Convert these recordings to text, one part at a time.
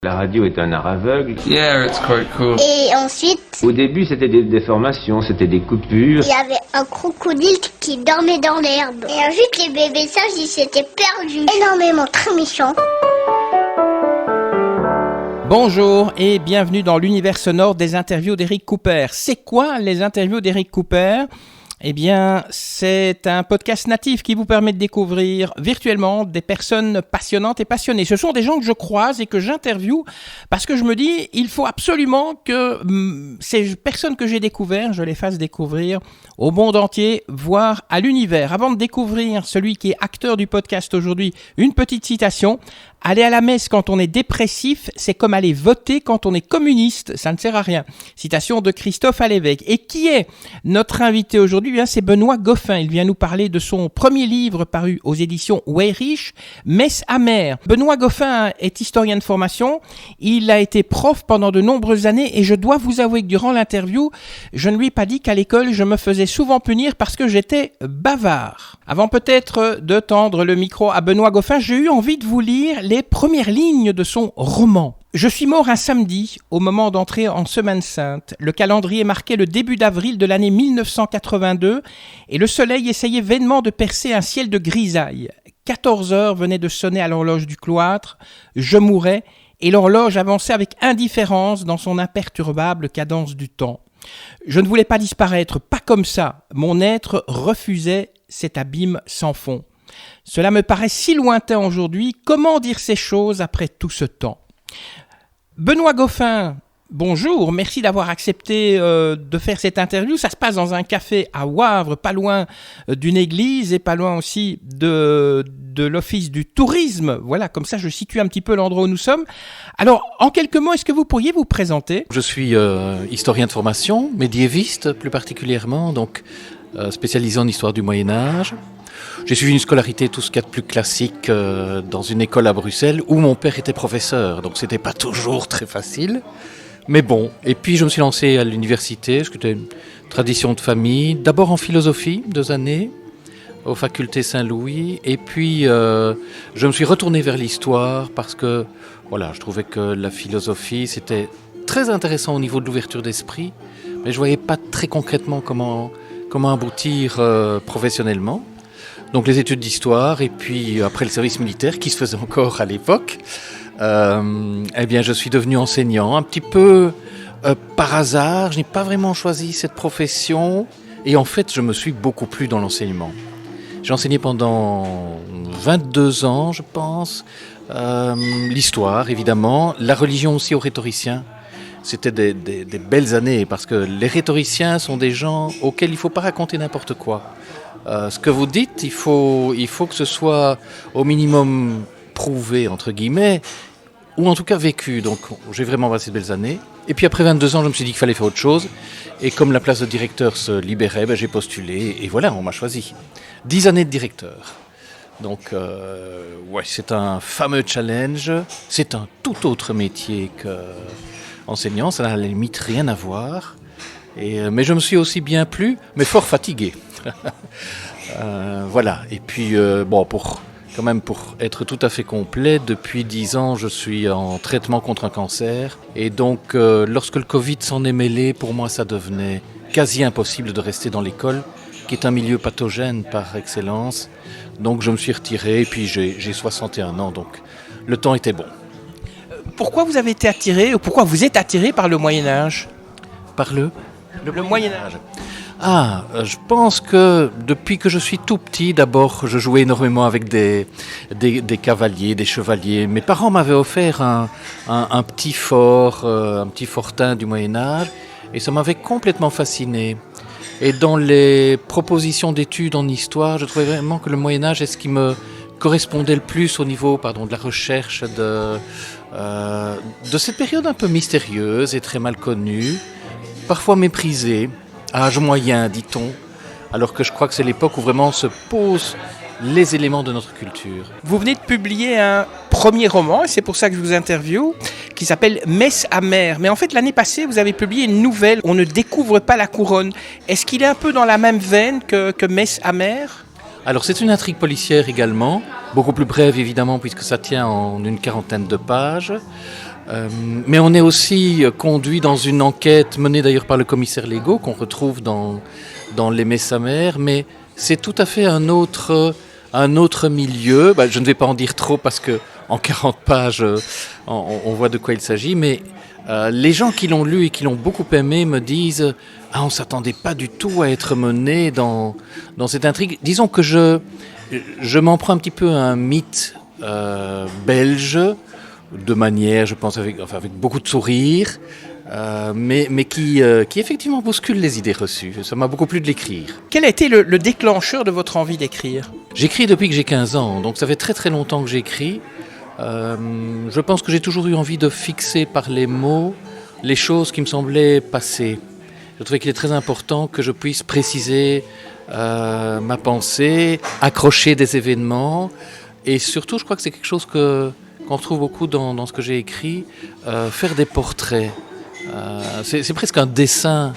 La radio est un art aveugle. Yeah, it's quite cool. Et ensuite, Au début, c'était des déformations, c'était des coupures. il y avait un crocodile qui dormait dans l'herbe. Et ensuite, les bébés sages, ils s'étaient perdus. Énormément, très méchants. Bonjour et bienvenue dans l'univers sonore des interviews d'Eric Cooper. C'est quoi les interviews d'Eric Cooper ? Eh bien, c'est un podcast natif qui vous permet de découvrir virtuellement des personnes passionnantes et passionnées. Ce sont des gens que je croise et que j'interviewe parce que je me dis, il faut absolument que ces personnes que j'ai découvertes, je les fasse découvrir au monde entier, voire à l'univers. Avant de découvrir celui qui est acteur du podcast aujourd'hui, une petite citation. Aller à la messe quand on est dépressif, c'est comme aller voter quand on est communiste, ça ne sert à rien. Citation de Christophe Alévèque. Et qui est notre invité aujourd'hui ? C'est Benoît Goffin. Il vient nous parler de son premier livre paru aux éditions Weyrich, Messe amère. Benoît Goffin est historien de formation. Il a été prof pendant de nombreuses années et je dois vous avouer que durant l'interview, je ne lui ai pas dit qu'à l'école, je me faisais souvent punir parce que j'étais bavard. Avant peut-être de tendre le micro à Benoît Goffin, j'ai eu envie de vous lire les premières lignes de son roman. Je suis mort un samedi, au moment d'entrer en Semaine Sainte. Le calendrier marquait le début d'avril de l'année 1982 et le soleil essayait vainement de percer un ciel de grisaille. 14 heures venaient de sonner à l'horloge du cloître. Je mourais et l'horloge avançait avec indifférence dans son imperturbable cadence du temps. Je ne voulais pas disparaître, pas comme ça. Mon être refusait cet abîme sans fond. Cela me paraît si lointain aujourd'hui, comment dire ces choses après tout ce temps ? Benoît Goffin, bonjour, merci d'avoir accepté de faire cette interview. Ça se passe dans un café à Wavre, pas loin d'une église et pas loin aussi de l'office du tourisme. Voilà, comme ça je situe un petit peu l'endroit où nous sommes. Alors, en quelques mots, est-ce que vous pourriez vous présenter ? Je suis historien de formation, médiéviste plus particulièrement, donc spécialisé en histoire du Moyen-Âge. J'ai suivi une scolarité, tout ce qu'il y a de plus classique, dans une école à Bruxelles où mon père était professeur, donc c'était pas toujours très facile. Mais bon, et puis je me suis lancé à l'université, c'était une tradition de famille, d'abord en philosophie, 2 années, aux facultés Saint-Louis, et puis je me suis retourné vers l'histoire parce que voilà, je trouvais que la philosophie c'était très intéressant au niveau de l'ouverture d'esprit, mais je voyais pas très concrètement comment aboutir professionnellement. Donc les études d'histoire et puis après le service militaire qui se faisait encore à l'époque, eh bien je suis devenu enseignant un petit peu par hasard. Je n'ai pas vraiment choisi cette profession et en fait je me suis beaucoup plu dans l'enseignement. J'ai enseigné pendant 22 ans je pense, l'histoire évidemment, la religion aussi aux rhétoriciens. C'était des belles années parce que les rhétoriciens sont des gens auxquels il ne faut pas raconter n'importe quoi. Ce que vous dites, il faut que ce soit au minimum prouvé, entre guillemets, ou en tout cas vécu. Donc j'ai vraiment passé de belles années. Et puis après 22 ans, je me suis dit qu'il fallait faire autre chose. Et comme la place de directeur se libérait, j'ai postulé et voilà, on m'a choisi. 10 années de directeur. Donc ouais, c'est un fameux challenge. C'est un tout autre métier qu'enseignant. Ça n'a à la limite rien à voir. Mais je me suis aussi bien plu, mais fort fatigué. Voilà, et puis pour être tout à fait complet, depuis 10 ans je suis en traitement contre un cancer et donc lorsque le Covid s'en est mêlé, pour moi ça devenait quasi impossible de rester dans l'école qui est un milieu pathogène par excellence, donc je me suis retiré et puis j'ai 61 ans, donc le temps était bon. Pourquoi vous avez été attiré, ou pourquoi vous êtes attiré par le Moyen-Âge ? Par le Moyen-Âge. Je pense que depuis que je suis tout petit, d'abord, je jouais énormément avec des cavaliers, des chevaliers. Mes parents m'avaient offert un petit fort, un petit fortin du Moyen-Âge, et ça m'avait complètement fasciné. Et dans les propositions d'études en histoire, je trouvais vraiment que le Moyen-Âge est ce qui me correspondait le plus au niveau, de la recherche de cette période un peu mystérieuse et très mal connue, parfois méprisée. Âge moyen, dit-on, alors que je crois que c'est l'époque où vraiment se posent les éléments de notre culture. Vous venez de publier un premier roman, et c'est pour ça que je vous interviewe, qui s'appelle Messe amère. Mais en fait, l'année passée, vous avez publié une nouvelle, On ne découvre pas la couronne. Est-ce qu'il est un peu dans la même veine que Messe amère ? Alors c'est une intrigue policière également, beaucoup plus brève évidemment puisque ça tient en une 40aine de pages. Mais on est aussi conduit dans une enquête menée d'ailleurs par le commissaire Legault, qu'on retrouve dans Les Messes amères, mais c'est tout à fait un autre milieu. Je ne vais pas en dire trop parce que en 40 pages, on voit de quoi il s'agit, mais les gens qui l'ont lu et qui l'ont beaucoup aimé me disent « Ah, on ne s'attendait pas du tout à être mené dans cette intrigue ». Disons que je m'en prends un petit peu à un mythe belge, de manière, je pense, avec beaucoup de sourire, mais qui effectivement bouscule les idées reçues. Ça m'a beaucoup plu de l'écrire. Quel a été le déclencheur de votre envie d'écrire ? J'écris depuis que j'ai 15 ans, donc ça fait très très longtemps que j'écris. Je pense que j'ai toujours eu envie de fixer par les mots les choses qui me semblaient passées. Je trouvais qu'il est très important que je puisse préciser ma pensée, accrocher des événements, et surtout je crois que c'est quelque chose qu'on retrouve beaucoup dans ce que j'ai écrit, faire des portraits. C'est presque un dessin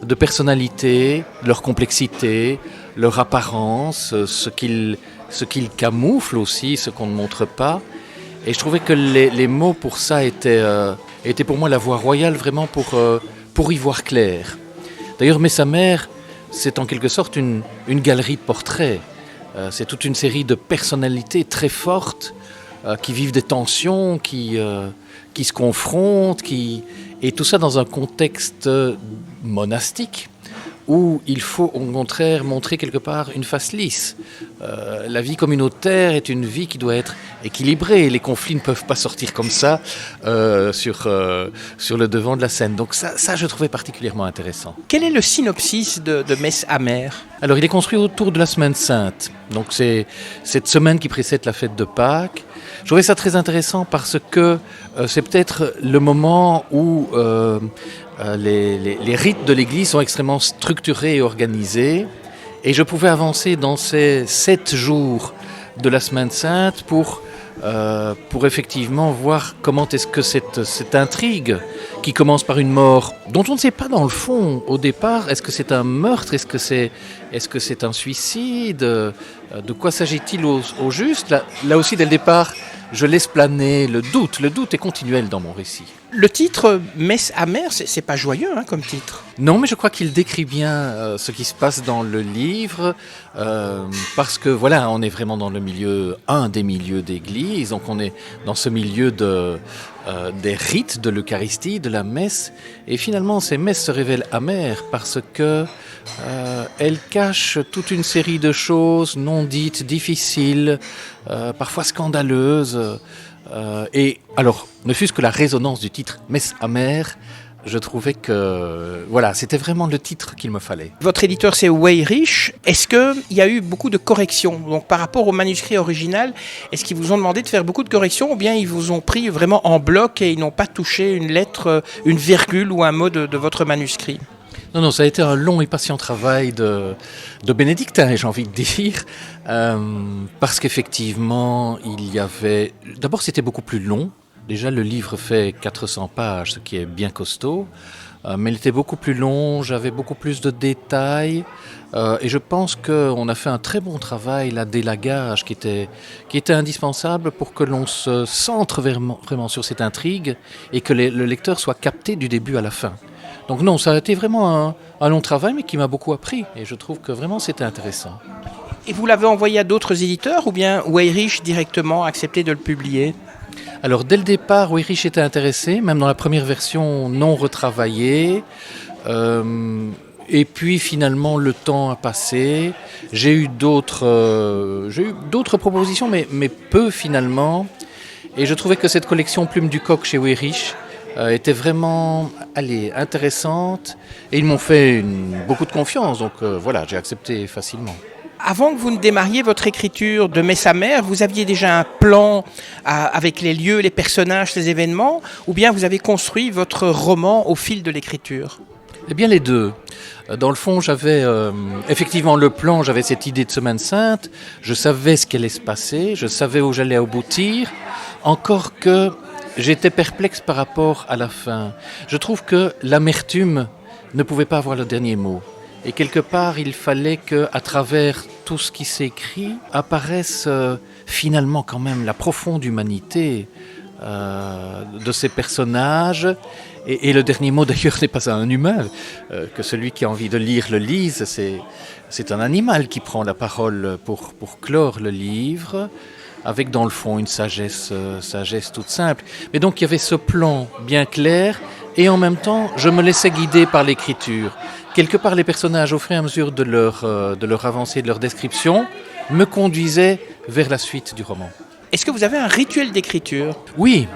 de personnalité, leur complexité, leur apparence, ce qu'ils camouflent aussi, ce qu'on ne montre pas. Et je trouvais que les mots pour ça étaient pour moi la voie royale vraiment pour y voir clair. D'ailleurs, Messes amères, c'est en quelque sorte une galerie de portraits. C'est toute une série de personnalités très fortes qui vivent des tensions, qui se confrontent, et tout ça dans un contexte monastique où il faut au contraire montrer quelque part une face lisse. La vie communautaire est une vie qui doit être équilibrée. Les conflits ne peuvent pas sortir comme ça sur le devant de la scène. Donc ça, je trouvais particulièrement intéressant. Quel est le synopsis de Messes amères ? Alors, il est construit autour de la Semaine Sainte. Donc, c'est cette semaine qui précède la fête de Pâques. Je trouvais ça très intéressant parce que c'est peut-être le moment où les rites de l'Église sont extrêmement structurés et organisés. Et je pouvais avancer dans ces 7 jours de la Semaine Sainte pour effectivement voir comment est-ce que cette intrigue qui commence par une mort dont on ne sait pas dans le fond au départ, est-ce que c'est un meurtre, est-ce que c'est un suicide, de quoi s'agit-il au juste, là aussi dès le départ je laisse planer le doute est continuel dans mon récit. Le titre Messes amères, c'est pas joyeux comme titre. Non, mais je crois qu'il décrit bien ce qui se passe dans le livre, parce que voilà, on est vraiment dans un des milieux d'église, donc on est dans ce milieu des rites de l'Eucharistie, de la messe, et finalement ces messes se révèlent amères parce que elles cachent toute une série de choses non dites, difficiles, parfois scandaleuses. Et alors, ne fût-ce que la résonance du titre Messes amères, je trouvais que voilà, c'était vraiment le titre qu'il me fallait. Votre éditeur, c'est Weyrich. Est-ce qu'il y a eu beaucoup de corrections ? Donc, par rapport au manuscrit original, est-ce qu'ils vous ont demandé de faire beaucoup de corrections ou bien ils vous ont pris vraiment en bloc et ils n'ont pas touché une lettre, une virgule ou un mot de votre manuscrit ? Non, ça a été un long et patient travail de bénédictin, j'ai envie de dire, parce qu'effectivement, il y avait... D'abord, c'était beaucoup plus long. Déjà, le livre fait 400 pages, ce qui est bien costaud, mais il était beaucoup plus long, j'avais beaucoup plus de détails, et je pense qu'on a fait un très bon travail, d'élagage, qui était indispensable pour que l'on se centre vraiment sur cette intrigue et que le lecteur soit capté du début à la fin. Donc non, ça a été vraiment un long travail, mais qui m'a beaucoup appris. Et je trouve que vraiment c'était intéressant. Et vous l'avez envoyé à d'autres éditeurs ou bien Weyrich directement a accepté de le publier ? Alors dès le départ, Weyrich était intéressé, même dans la première version non retravaillée. Et puis finalement, le temps a passé. J'ai eu d'autres propositions, mais peu finalement. Et je trouvais que cette collection Plume du Coq chez Weyrich était vraiment intéressante et ils m'ont fait beaucoup de confiance, donc voilà, j'ai accepté facilement. Avant que vous ne démarriez votre écriture de Messes amères, vous aviez déjà un plan avec les lieux, les personnages, les événements, ou bien vous avez construit votre roman au fil de l'écriture ? Eh bien les deux. Dans le fond, j'avais effectivement le plan, j'avais cette idée de Semaine Sainte, je savais ce qui allait se passer, je savais où j'allais aboutir, encore que j'étais perplexe par rapport à la fin. Je trouve que l'amertume ne pouvait pas avoir le dernier mot. Et quelque part, il fallait qu'à travers tout ce qui s'écrit, apparaisse finalement quand même la profonde humanité de ces personnages. Et le dernier mot d'ailleurs n'est pas à un humain, que celui qui a envie de lire le lise, c'est un animal qui prend la parole pour clore le livre, avec dans le fond une sagesse toute simple. Mais donc il y avait ce plan bien clair, et en même temps je me laissais guider par l'écriture. Quelque part les personnages, au fur et à mesure de leur avancée, de leur description, me conduisaient vers la suite du roman. Est-ce que vous avez un rituel d'écriture ? Oui,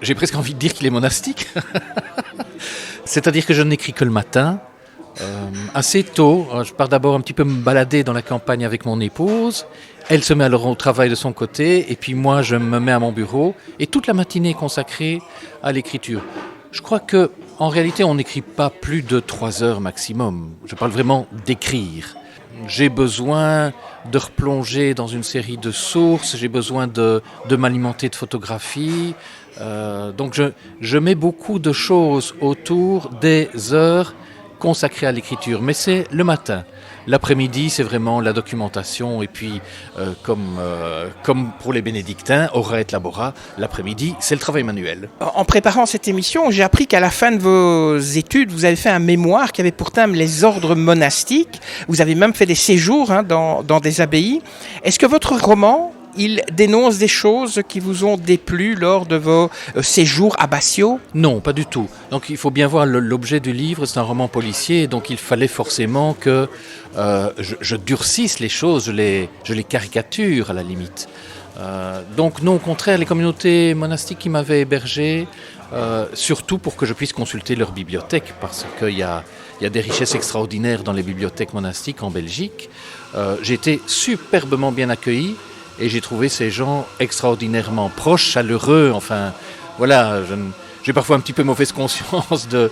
j'ai presque envie de dire qu'il est monastique. C'est-à-dire que je n'écris que le matin, assez tôt. Je pars d'abord un petit peu me balader dans la campagne avec mon épouse. Elle se met alors au travail de son côté, et puis moi je me mets à mon bureau, et toute la matinée est consacrée à l'écriture. Je crois que en réalité on n'écrit pas plus de 3 heures maximum. Je parle vraiment d'écrire. J'ai besoin de replonger dans une série de sources, j'ai besoin de m'alimenter de photographies. Donc je mets beaucoup de choses autour des heures consacrées à l'écriture, mais c'est le matin. L'après-midi, c'est vraiment la documentation, et puis comme pour les bénédictins, ora et labora, l'après-midi, c'est le travail manuel. En préparant cette émission, j'ai appris qu'à la fin de vos études, vous avez fait un mémoire qui avait pour thème les ordres monastiques. Vous avez même fait des séjours dans des abbayes. Est-ce que votre roman, il dénonce des choses qui vous ont déplu lors de vos séjours abbatiaux ? Non, pas du tout. Donc il faut bien voir l'objet du livre, c'est un roman policier, donc il fallait forcément que je durcisse les choses, je les caricature à la limite. Donc non, au contraire, les communautés monastiques qui m'avaient hébergé, surtout pour que je puisse consulter leur bibliothèque, parce qu'il y a des richesses extraordinaires dans les bibliothèques monastiques en Belgique. J'ai été superbement bien accueilli, et j'ai trouvé ces gens extraordinairement proches, chaleureux. Enfin, voilà, j'ai parfois un petit peu mauvaise conscience de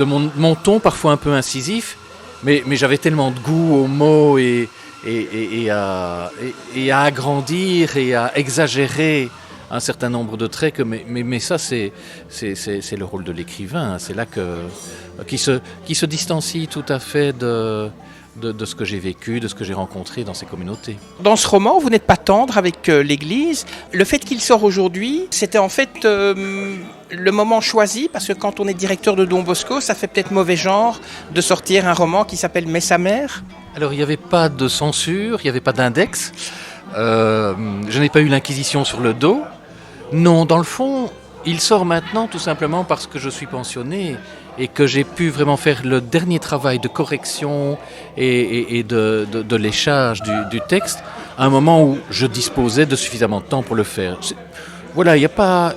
mon ton, parfois un peu incisif, mais j'avais tellement de goût aux mots et à agrandir et à exagérer un certain nombre de traits mais ça c'est le rôle de l'écrivain. C'est là qui se distancie tout à fait de ce que j'ai vécu, de ce que j'ai rencontré dans ces communautés. Dans ce roman, vous n'êtes pas tendre avec l'Église. Le fait qu'il sort aujourd'hui, c'était en fait le moment choisi, parce que quand on est directeur de Don Bosco, ça fait peut-être mauvais genre de sortir un roman qui s'appelle Messe amère. Alors il n'y avait pas de censure, il n'y avait pas d'index. Je n'ai pas eu l'inquisition sur le dos. Non, dans le fond, il sort maintenant tout simplement parce que je suis pensionné et que j'ai pu vraiment faire le dernier travail de correction et de léchage du texte à un moment où je disposais de suffisamment de temps pour le faire. Voilà, il n'y a pas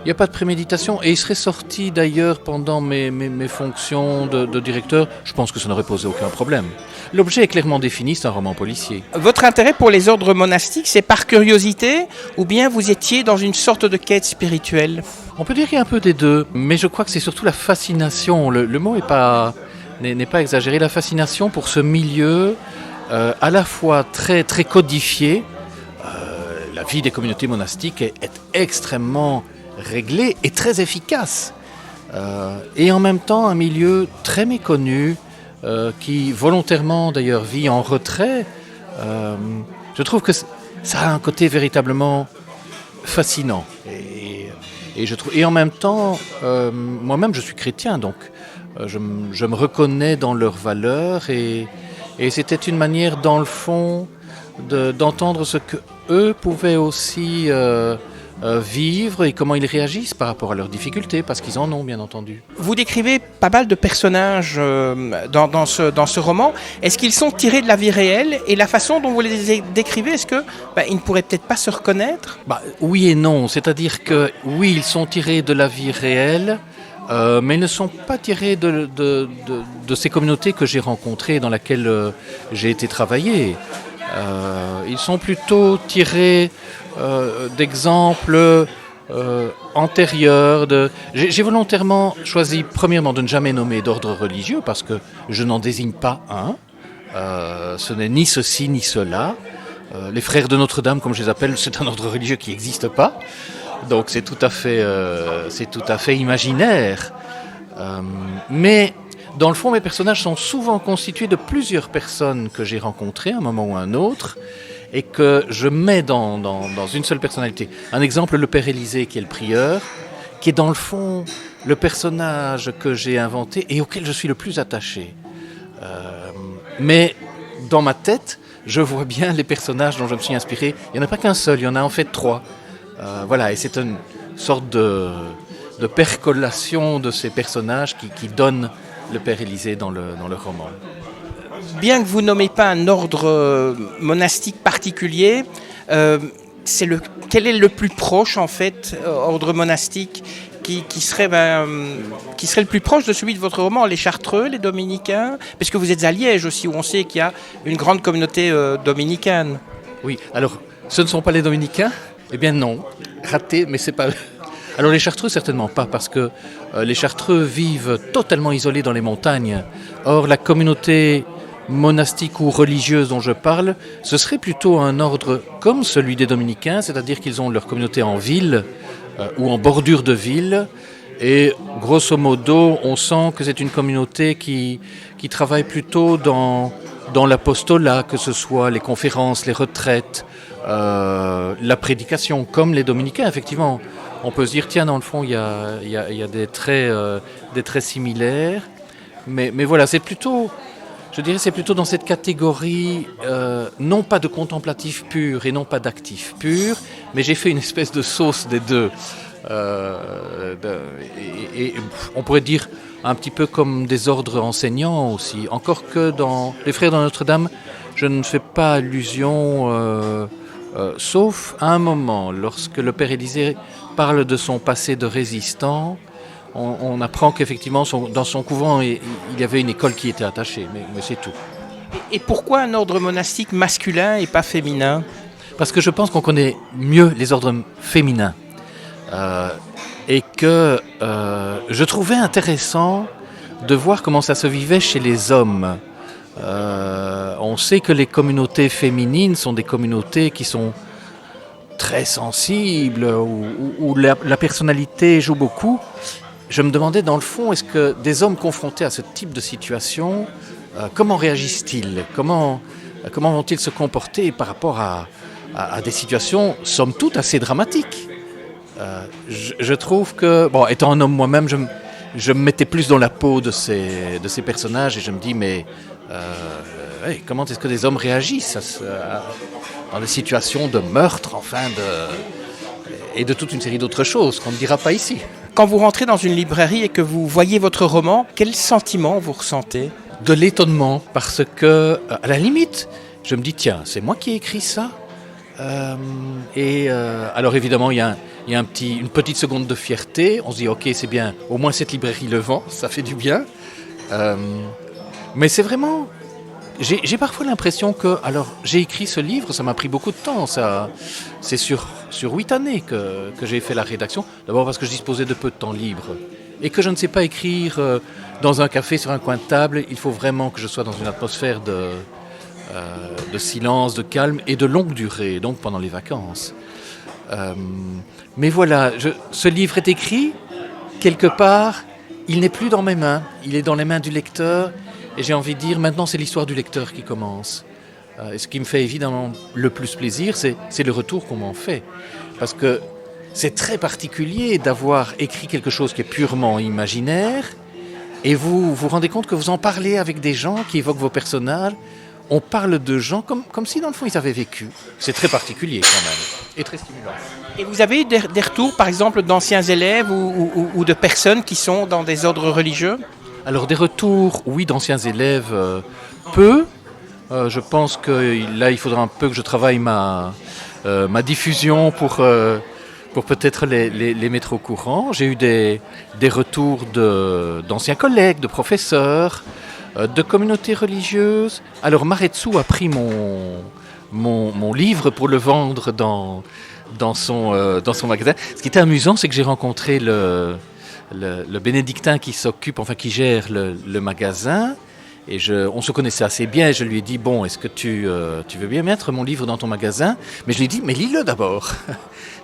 de préméditation, et il serait sorti d'ailleurs pendant mes fonctions de directeur. Je pense que ça n'aurait posé aucun problème. L'objet est clairement défini, c'est un roman policier. Votre intérêt pour les ordres monastiques, c'est par curiosité, ou bien vous étiez dans une sorte de quête spirituelle ? On peut dire qu'il y a un peu des deux, mais je crois que c'est surtout la fascination. Le mot n'est pas exagéré. La fascination pour ce milieu, à la fois très, très codifié. La vie des communautés monastiques est extrêmement réglée et très efficace. Et en même temps, un milieu très méconnu, qui volontairement d'ailleurs vit en retrait. Je trouve que ça a un côté véritablement fascinant. Et en même temps, moi-même je suis chrétien, donc je me reconnais dans leurs valeurs, et c'était une manière dans le fond d'entendre ce qu'eux pouvaient aussi vivre et comment ils réagissent par rapport à leurs difficultés, parce qu'ils en ont bien entendu. Vous décrivez pas mal de personnages dans ce roman. Est-ce qu'ils sont tirés de la vie réelle, et la façon dont vous les décrivez, est-ce que ils ne pourraient peut-être pas se reconnaître ? Oui et non, c'est-à-dire que oui, ils sont tirés de la vie réelle, mais ils ne sont pas tirés de ces communautés que j'ai rencontrées, dans lesquelles j'ai été travailler. Ils sont plutôt tirés d'exemples antérieurs. J'ai volontairement choisi, premièrement, de ne jamais nommer d'ordre religieux, parce que je n'en désigne pas un. Ce n'est ni ceci ni cela. Les frères de Notre-Dame, comme je les appelle, c'est un ordre religieux qui n'existe pas. Donc c'est tout à fait imaginaire. Mais dans le fond, mes personnages sont souvent constitués de plusieurs personnes que j'ai rencontrées à un moment ou à un autre, et que je mets dans une seule personnalité. Un exemple, le Père Élisée, qui est le prieur, qui est dans le fond le personnage que j'ai inventé et auquel je suis le plus attaché. Mais dans ma tête, je vois bien les personnages dont je me suis inspiré. Il n'y en a pas qu'un seul, il y en a en fait 3. Voilà, et c'est une sorte de percolation de ces personnages qui donne le Père Élisée dans le roman. Bien que vous nommez pas un ordre monastique particulier, quel est le plus proche en fait, ordre monastique qui serait le plus proche de celui de votre roman, les Chartreux, les Dominicains, parce que vous êtes à Liège aussi, où on sait qu'il y a une grande communauté dominicaine. Oui, alors ce ne sont pas les Dominicains? Eh bien non, raté, mais c'est pas eux. Alors les Chartreux, certainement pas, parce que les Chartreux vivent totalement isolés dans les montagnes. Or, la communauté monastique ou religieuse dont je parle, ce serait plutôt un ordre comme celui des Dominicains, c'est-à-dire qu'ils ont leur communauté en ville ou en bordure de ville. Et grosso modo, on sent que c'est une communauté qui travaille plutôt dans l'apostolat, que ce soit les conférences, les retraites, la prédication, comme les Dominicains, effectivement. On peut se dire, tiens, dans le fond, il y a des traits similaires. Mais voilà, c'est plutôt dans cette catégorie, non pas de contemplatif pur et non pas d'actif pur, mais j'ai fait une espèce de sauce des deux. Et on pourrait dire un petit peu comme des ordres enseignants aussi. Encore que dans les Frères de Notre-Dame, je ne fais pas allusion, sauf à un moment, lorsque le Père Élisée parle de son passé de résistant, on apprend qu'effectivement, dans son couvent, il y avait une école qui était attachée, mais c'est tout. Et pourquoi un ordre monastique masculin et pas féminin? Parce que je pense qu'on connaît mieux les ordres féminins. Et que je trouvais intéressant de voir comment ça se vivait chez les hommes. On sait que les communautés féminines sont des communautés qui sont très sensibles, où la personnalité joue beaucoup. Je me demandais dans le fond, est-ce que des hommes confrontés à ce type de situation, comment réagissent-ils? Comment vont-ils se comporter par rapport à des situations, somme toute, assez dramatiques? Je trouve que, bon, étant un homme moi-même, je me mettais plus dans la peau de ces personnages et je me dis, mais comment est-ce que des hommes réagissent dans des situations de meurtre, enfin, et de toute une série d'autres choses qu'on ne dira pas ici. Quand vous rentrez dans une librairie et que vous voyez votre roman, quel sentiment vous ressentez? De l'étonnement, parce que, à la limite, je me dis, tiens, c'est moi qui ai écrit ça. Alors évidemment, il y a une petite seconde de fierté. On se dit, ok, c'est bien, au moins cette librairie le vend, ça fait du bien. Mais c'est vraiment... J'ai parfois l'impression que... Alors, j'ai écrit ce livre, ça m'a pris beaucoup de temps. C'est sur 8 années que j'ai fait la rédaction. D'abord parce que je disposais de peu de temps libre. Et que je ne sais pas écrire dans un café, sur un coin de table. Il faut vraiment que je sois dans une atmosphère de silence, de calme et de longue durée, donc pendant les vacances. Mais voilà, ce livre est écrit, quelque part, il n'est plus dans mes mains, il est dans les mains du lecteur, et j'ai envie de dire, maintenant c'est l'histoire du lecteur qui commence. Et ce qui me fait évidemment le plus plaisir, c'est le retour qu'on m'en fait. Parce que c'est très particulier d'avoir écrit quelque chose qui est purement imaginaire, et vous vous rendez compte que vous en parlez avec des gens qui évoquent vos personnages. On parle de gens comme si dans le fond ils avaient vécu. C'est très particulier quand même, et très stimulant. Et vous avez eu des retours, par exemple, d'anciens élèves ou de personnes qui sont dans des ordres religieux? Alors des retours, oui, d'anciens élèves, peu. Je pense que là, il faudra un peu que je travaille ma diffusion pour peut-être les mettre au courant. J'ai eu des retours d'anciens collègues, de professeurs, de communautés religieuses. Alors Maretsu a pris mon livre pour le vendre dans son magasin. Ce qui était amusant, c'est que j'ai rencontré le bénédictin qui gère le magasin. Et on se connaissait assez bien et je lui ai dit, bon, est-ce que tu veux bien mettre mon livre dans ton magasin? Mais je lui ai dit, mais lis-le d'abord.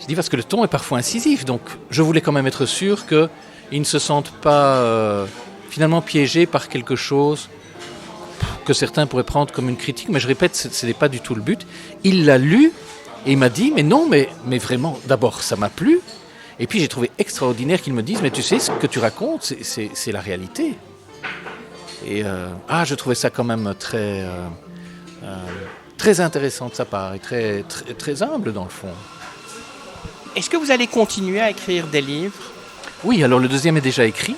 Je dis parce que le ton est parfois incisif, donc je voulais quand même être sûr qu'ils ne se sentent pas finalement piégés par quelque chose que certains pourraient prendre comme une critique, mais je répète, ce n'est pas du tout le but. Il l'a lu et il m'a dit, mais non, mais vraiment, d'abord, ça m'a plu. Et puis j'ai trouvé extraordinaire qu'il me dise, mais tu sais, ce que tu racontes, c'est la réalité. Et je trouvais ça quand même très intéressant de sa part et très, très, très humble dans le fond. Est-ce que vous allez continuer à écrire des livres ? Oui, alors le deuxième est déjà écrit.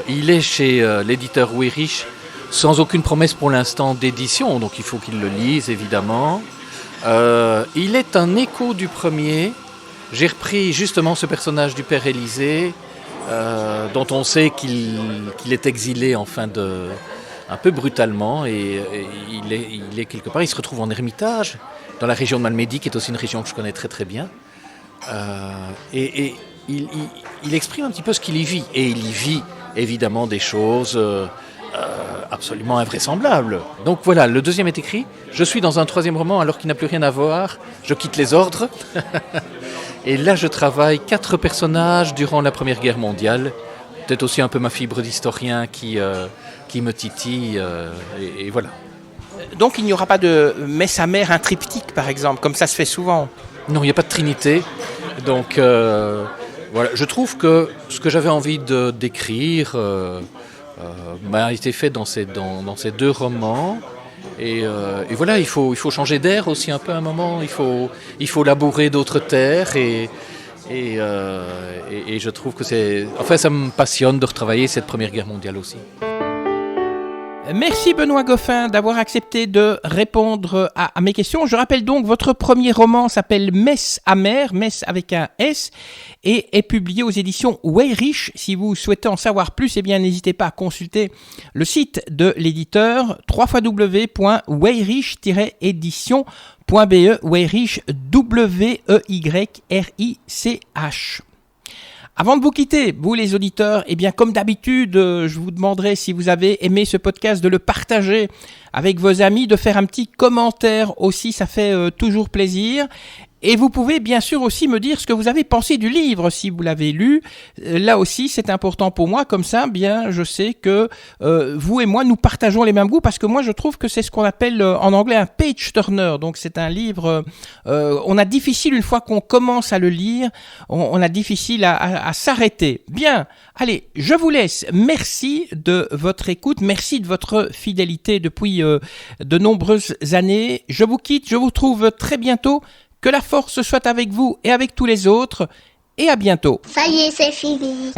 Il est chez l'éditeur Weyrich, sans aucune promesse pour l'instant d'édition, donc il faut qu'il le lise évidemment. Il est un écho du premier. J'ai repris justement ce personnage du père Élisée, dont on sait qu'il est exilé un peu brutalement, et il est quelque part, il se retrouve en ermitage, dans la région de Malmedy, qui est aussi une région que je connais très très bien. Et il exprime un petit peu ce qu'il y vit, et il y vit évidemment des choses absolument invraisemblables. Donc voilà, le deuxième est écrit, je suis dans un troisième roman alors qu'il n'a plus rien à voir, je quitte les ordres. Et là, je travaille 4 personnages durant la Première Guerre mondiale. Peut-être aussi un peu ma fibre d'historien qui me titille. Et voilà. Donc, il n'y aura pas de messe amère, un triptyque, par exemple, comme ça se fait souvent. Non, il n'y a pas de trinité. Donc, voilà. Je trouve que ce que j'avais envie d'écrire a été fait dans ces 2 romans. Et voilà, il faut changer d'air aussi un peu à un moment, il faut labourer d'autres terres et je trouve que ça me passionne de retravailler cette Première Guerre mondiale aussi. Merci Benoît Goffin d'avoir accepté de répondre à mes questions. Je rappelle donc, votre premier roman s'appelle Messe amère, Messe avec un S, et est publié aux éditions Weyrich. Si vous souhaitez en savoir plus, n'hésitez pas à consulter le site de l'éditeur www.weyrich-édition.be, Weyrich, W-E-Y-R-I-C-H. Avant de vous quitter, vous les auditeurs, comme d'habitude, je vous demanderai, si vous avez aimé ce podcast, de le partager avec vos amis, de faire un petit commentaire aussi, ça fait toujours plaisir. Et vous pouvez bien sûr aussi me dire ce que vous avez pensé du livre, si vous l'avez lu. Là aussi, c'est important pour moi, comme ça, je sais que vous et moi, nous partageons les mêmes goûts, parce que moi, je trouve que c'est ce qu'on appelle en anglais un page turner. Donc, c'est un livre, on a difficile, une fois qu'on commence à le lire, on a difficile à s'arrêter. Bien, allez, je vous laisse. Merci de votre écoute, merci de votre fidélité depuis de nombreuses années. Je vous quitte, je vous retrouve très bientôt. Que la force soit avec vous et avec tous les autres, et à bientôt. Ça y est, c'est fini.